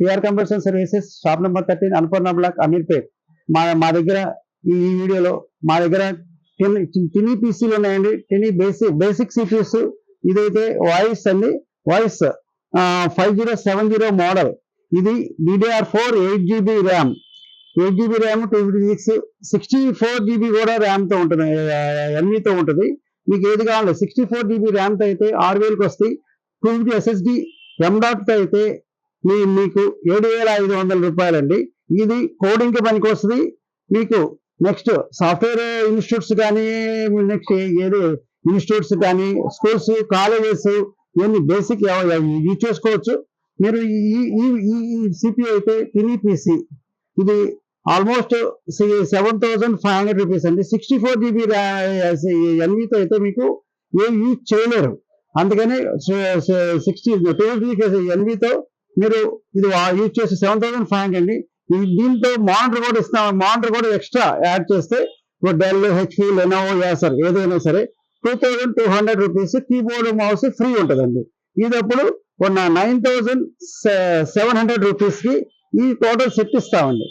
TR computer services, shop number 13, Annapurna block, Ameerpet. మా దగ్గర ఈ వీడియోలో మా దగ్గర టినీ పీసీలు ఉన్నాయండి. Tiny basic CPUs. ఇదైతే వాయిస్ అండి, వాయిస్ 5070 మోడల్. ఇది DDR4 8GB RAM, 8GB RAM, 256 64GB కూడా ర్యామ్తో ఉంటుంది, ఎన్వీతో ఉంటుంది. మీకు ఏది కావాలి? 64GB ర్యామ్తో అయితే 6000కి వస్తాయి. 250 SSD M.2తో అయితే మీకు 7500 రూపాయలండి. ఇది కోడింగ్కి పనికి వస్తుంది మీకు. నెక్స్ట్ సాఫ్ట్వేర్ ఇన్స్టిట్యూట్స్ కానీ, నెక్స్ట్ ఏదో ఇన్స్టిట్యూట్స్ కానీ, స్కూల్స్, కాలేజెస్, ఇవన్నీ బేసిక్ యూజ్ చేసుకోవచ్చు మీరు. ఈ సిపిఐ అయితే టినీ పీసీ. ఇది ఆల్మోస్ట్ 7500 రూపీస్ అండి. 64GB ఎన్వీతో అయితే మీకు ఏం యూజ్ చేయలేరు. అందుకని 12 ఎన్వీతో మీరు ఇది యూజ్ చేసి 7500 అండి. దీంతో మానిటర్ కూడా ఇస్తాం. మానిటర్ కూడా ఎక్స్ట్రా యాడ్ చేస్తే డెల్, హెచ్పి, లెనోవో, యాసర్ ఏదైనా సరే 2200 రూపీస్. కీబోర్డ్, మౌస్ ఫ్రీ ఉంటుందండి. ఇది అప్పుడు 9700 రూపీస్కి ఈ టోటల్ సెట్ ఇస్తామండి.